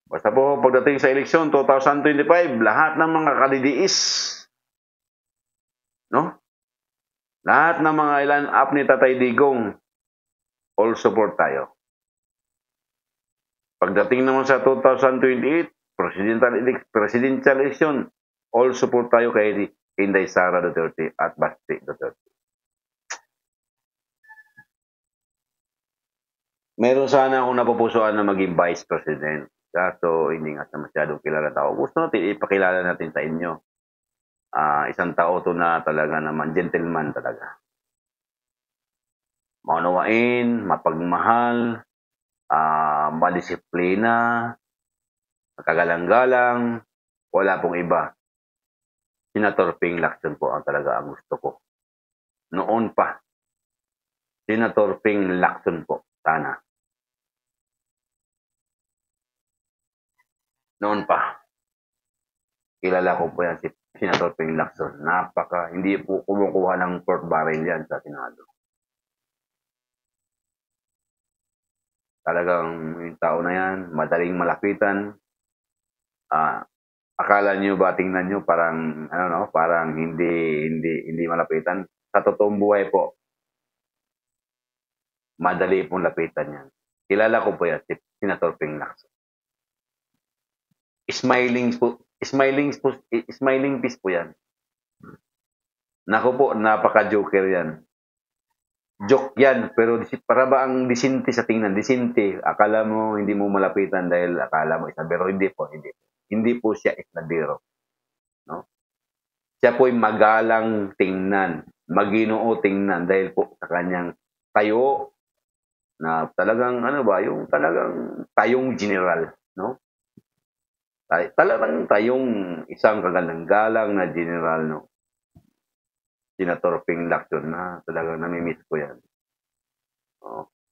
Basta po, pagdating sa eleksyon 2025, lahat ng mga kadidiis, lahat ng mga ilan up ni Tatay Digong, all support tayo. Pagdating naman sa 2028, presidential election, all support tayo kay Inday Sara Duterte at Basti Duterte. Meron sana akong napupusuan na maging vice president. Kaso hindi nga masyadong kilala tao. Gusto natin ipakilala natin sa inyo. Isang tao to na talaga naman, gentleman talaga. Maunawain, mapagmahal, madisiplina, makagalang-galang, wala pong iba. Senator Ping Lacson po ang talaga ang gusto ko. Noon pa, Senator Ping Lacson po, sana. Noon pa, kilala ko po yan si Senator Ping Lacson. Hindi po kumukuha ng pork barrel yan sa Senado. Talagang yung tao na yan, madaling malapitan. Akala nyo ba, tingnan nyo, parang, parang hindi malapitan. Sa totoong buhay po, madali pong lapitan yan. Kilala ko po yan, si Senator Ping Lacson. Smiling face po yan. Naku po, napaka-joker yan. Joke yan, pero para ba ang disinte sa tingnan? Disinte, akala mo hindi mo malapitan dahil akala mo isnabero. Hindi po. Hindi po siya isnabero. Siya po'y magalang tingnan, maginoo tingnan dahil po sa kanyang tayo na talagang yung talagang tayong general, Talagang tayong isang kagalang-galang na general, Senator Ping Lacson na talagang namimiss ko yan.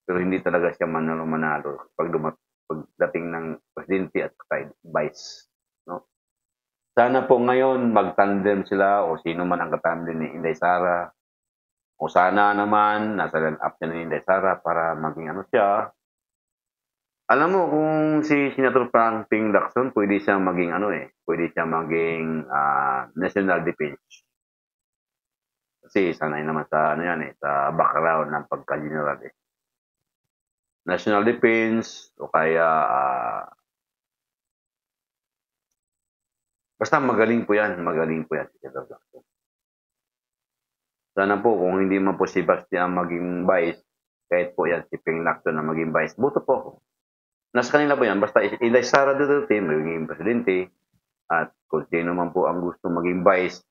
Pero hindi talaga siya manalo pagdating ng presidente at vice. Sana po ngayon magtandem sila o sino man ang katandem ni Inday Sara. O sana naman nasa line-up niya ni Inday Sara para maging siya. Alam mo kung si Senator Ping Lacson pwede siya maging pwede siya maging national defense. Kasi sanay naman sa sa background ng pagka-general National defense o kaya basta magaling po yan si Senator Lacson. Sana po kung hindi man po si Bastian maging vice, kahit po yan si Ping Lacson na maging vice, boto po ako. Nasa kanila po yan, basta Inday Sara Duterte maging presidente at kung sino man po ang gusto maging vice,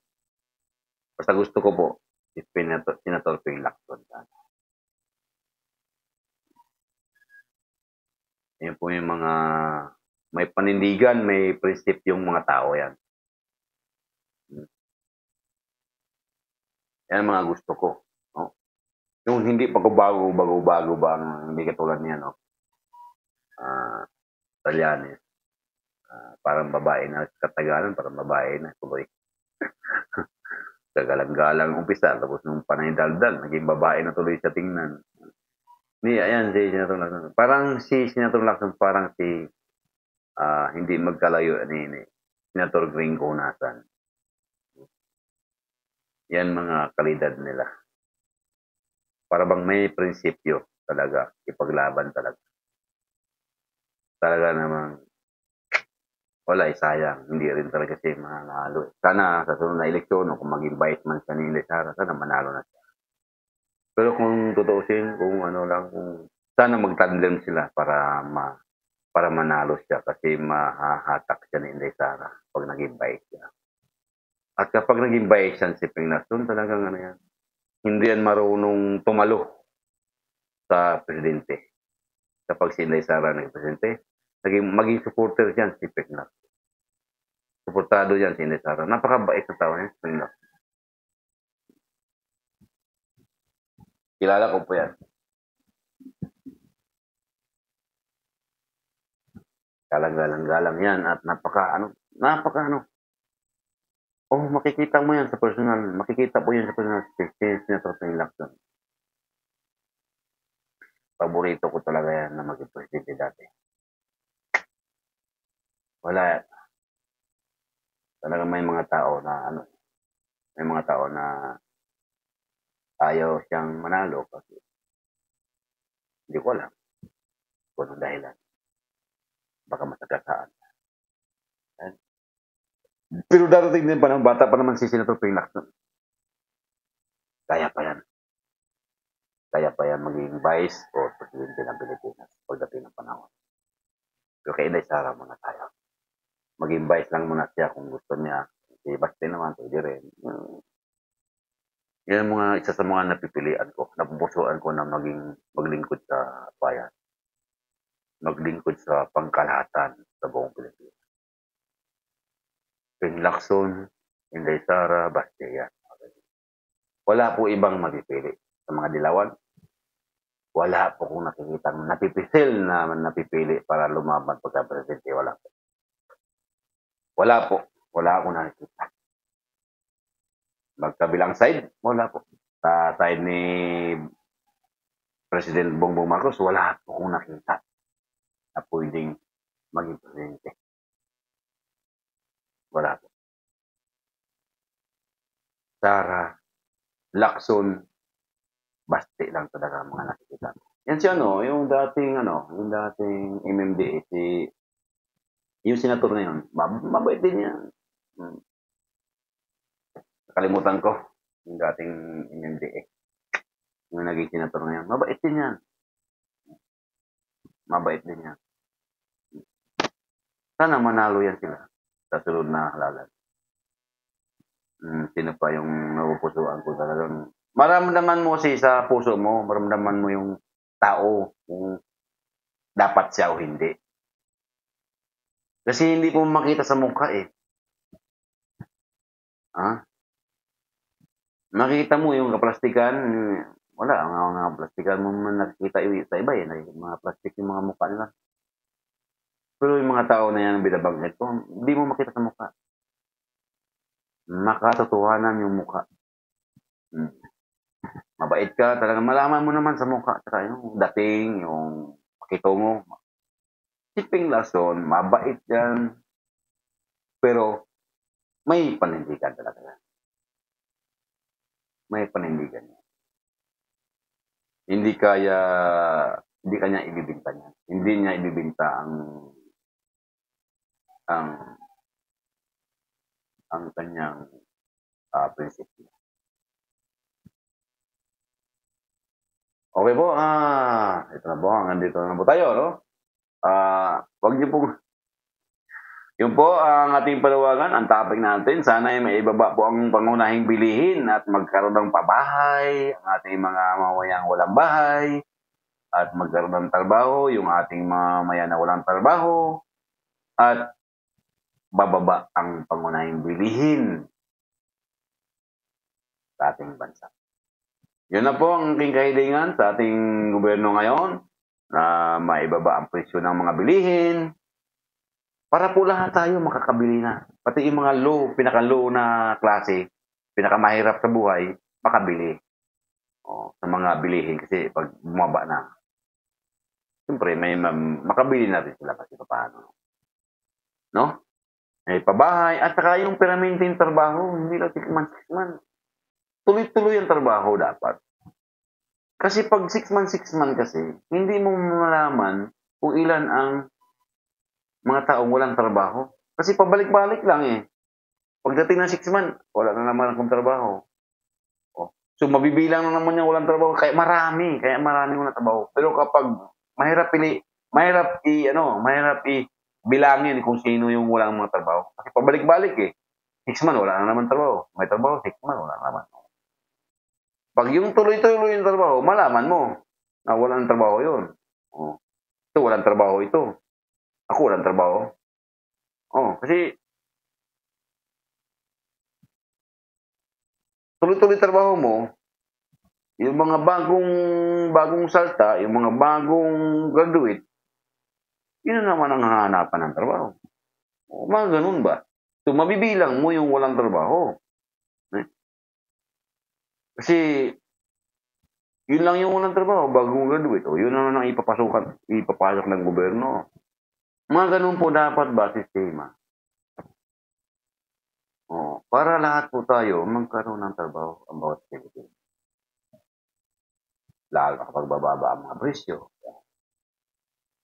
basta gusto ko po si Senator Ping Lacson. Yan po yung mga may panindigan, may prinsipyong mga tao yan. Yan ang mga gusto ko. No? Yung hindi bago ba ang hindi katulad niya, no? Talyanes. Parang babae na katagalan, parang babae na tuloy. Kagalang-galang umpisa, tapos nung panay daldal, naging babae na tuloy sa tingnan. Ayan, si Senator Lacson. Parang si Senator Lacson, parang si hindi magkalayo ni Senator Gringo Nasan. Yan mga kalidad nila. Para bang may prinsipyo talaga, ipaglaban talaga. Talaga namang wala, sayang. Hindi rin talaga siya manalo. Sana sa sunod na eleksyon, kung maging vice man siya ni Inday Sara, sana manalo na siya. Pero kung tutuusin, kung ano lang, kung sana magtandem sila para manalo siya kasi mahahatak siya ni Inday Sara pag naging vice siya. At kapag naging vice siya si Ping Lacson, talagang ano yan, hindi yan marunong tumalo sa presidente. Kapag si Inday Sara naging presidente, maging supporter dyan si Ping Lacson. Suportado yan si Inday Sara. Napakabait na tao niya, Ping Lacson. Kilala ko po yan. Galang-galang yan at napaka makikita mo yan sa personal. Makikita po yan sa personal si Senator Ping Lacson. Paborito ko talaga yan na maging presidente dati. Wala. Talaga may mga tao na ayaw siyang manalo kasi hindi ko alam kung anong dahilan. Baka masagasaan. Pero darating din pa ng bata pa naman si Senator Ping Lacson. Kaya pa yan maging vice o presidente ng Pilipinas pagdating ng panahon. Pero kay Inday Sara muna tayo. Maging vice lang muna siya kung gusto niya. Si Basti naman, pwede rin. Yan ang isa sa mga napipilian ko. Napupusuan ko na maglingkod sa bayan. Maglingkod sa pangkalahatan sa buong Pilipinas. Ping Lacson, Inday Sara, Basti yan. Wala po ibang mapipili sa mga dilawan. Wala po kung nakikita napipisil na napipili para lumaban pagka-presidente. Wala po. Wala akong nakikita. Magkabilang side, wala po. Sa side ni President Bongbong Marcos, wala po kung nakita na pwedeng maging presidente. Wala po. Sara, Lacson, Basti lang talaga mga nakikita. Yan si yung dating MMDA, yung senator na yun, mabait din yan. Nakalimutan ko, yung dating MMDA. Yung naging senator na yun, mabait din yan. Mabait din yan. Sana manalo yan sila sa sunod na halalan. Sino pa yung napupusuan ko talagang maramdaman mo sa puso mo, maramdaman mo yung tao kung dapat siya o hindi. Kasi hindi po makita sa mukha eh. Makita mo yung kaplastikan, wala, ang mga plastikan mo man nakikita sa iba eh, mga plastik yung mga mukha nila. Pero yung mga tao na yan binabanggit ko, hindi mo makita sa mukha. Makatotohanan yung mukha. Mabait ka, talagang malaman mo naman sa mukha, saka yung dating, yung pakitungo. Si Ping Lacson, mabait yan, pero may panindigan talaga. May panindigan yan. Hindi kanya ibibinta niya. Hindi niya ibibinta ang kanyang prinsipyo. Okay po, ito na po, nandito na po tayo, no? Wag niyo po, yun po ang ating panawagan, ang topic natin. Sana ay maibaba po ang pangunahing bilihin at magkaroon ng pabahay, ang ating mga mamamayang walang bahay, at magkaroon ng trabaho, yung ating mamayan na walang trabaho, at bababa ang pangunahing bilihin. sa ating bansa. Yun na po ang aking kahilingan sa ating gobyerno ngayon, na maibaba ang presyo ng mga bilihin, para po lahat tayo makakabili na. Pati yung mga pinaka-low na klase, pinakamahirap sa buhay, makabili. Sa mga bilihin kasi pag bumaba na, siyempre may makabili na rin sila kasi paano. No? May pabahay, at saka yung permanenteng trabaho, hindi lang 6 months. Tuloy-tuloy ang trabaho dapat. Kasi pag 6 months kasi, hindi mo malaman kung ilan ang mga taong walang trabaho. Kasi pabalik-balik lang eh. Pagdating ng 6 months, wala na naman akong trabaho. So mabibilang na naman yung walang trabaho. Kaya marami walang trabaho. Pero kapag mahirap bilangin kung sino yung walang mga trabaho. Kasi pabalik-balik eh. 6 months, wala na naman trabaho. May trabaho, 6 months, wala na naman. Pag yung tuloy-tuloy yung trabaho, malaman mo na walang trabaho yun. Ito, walang trabaho ito. Ako, walang trabaho. Kasi tuloy-tuloy trabaho mo, yung mga bagong salta, yung mga bagong graduate, yun naman ang hahanapan ng trabaho. Mga ganun ba? So, mabibilang mo yung walang trabaho. Kasi, yun lang yung walang trabaho, bagong graduate. Yun naman ang ipapasok ng gobyerno. Mga ganun po dapat ba sistema? Para lahat po tayo magkaroon ng trabaho ang bawat Pilipino. Lalo na kapag bababa ang mga presyo.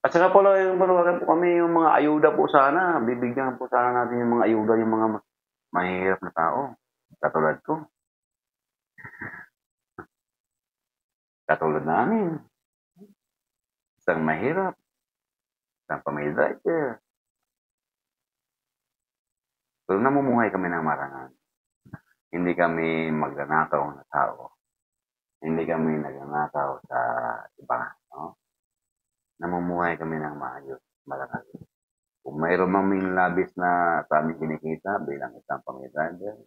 At saka pala yung panawagan po kami, yung mga ayuda po sana, bibigyan po sana natin yung mga ayuda, yung mga mahihirap na tao. Katulad ko. Katulad namin. Isang mahirap. Isang family driver. Pero namumuhay kami ng marangal. Hindi kami magnanakaw na tao. Hindi kami nagnanakaw sa iba. No? Namumuhay kami ng maayos, marangal. Kung mayroon maming labis na sa aming kinikita bilang isang family driver,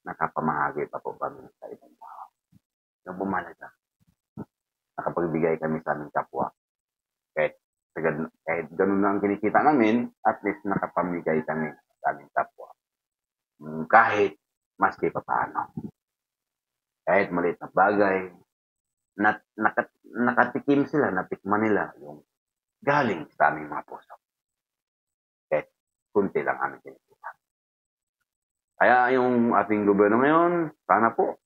nakapamahagi pa po kami sa ibang tao. Yung bumalaga. Nakapagbigay kami sa aming kapwa. Kahit ganun na ang kinikita namin, at least nakapamigay kami sa aming kapwa. Kahit maski pa paano. Kahit maliit na bagay, nakatikim sila, natikman nila yung galing sa aming mga puso. Kahit kunti lang aming kinikita. Kaya yung ating gobyerno ngayon, sana po,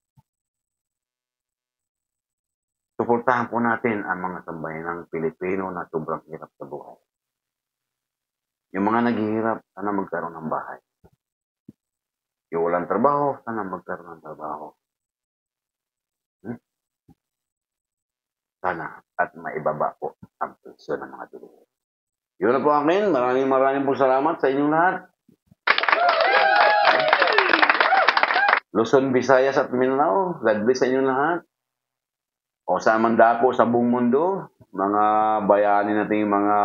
suportahan po natin ang mga sambayanang Pilipino na sobrang hirap sa buhay. Yung mga naghihirap, sana magkaroon ng bahay. Yung walang trabaho, sana magkaroon ng trabaho. Sana at maibaba po ang presyo ng mga bilihin. Yun na po akin. Maraming po salamat sa inyong lahat. Luzon, Visayas at Mindanao, God bless sa inyong lahat. O sa mandako sa buong mundo, mga bayani nating mga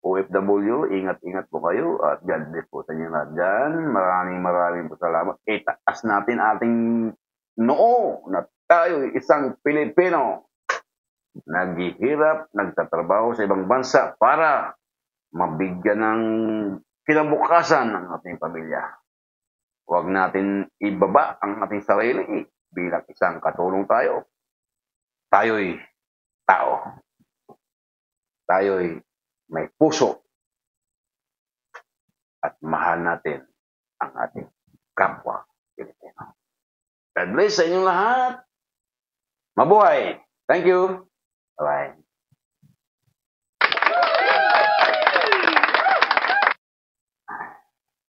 OFW, ingat-ingat po kayo at God bless po sa inyo lahat dyan. Maraming po salamat. Itaas natin ating noo na tayo isang Pilipino naghihirap, nagtatrabaho sa ibang bansa para mabigyan ng kinabukasan ng ating pamilya. Huwag natin ibaba ang ating sarili bilang isang katulong tayo. Tayo'y tao. Tayo'y may puso. At mahal natin ang ating kapwa Pilipino. God bless sa inyong lahat. Mabuhay! Thank you! Bye-bye.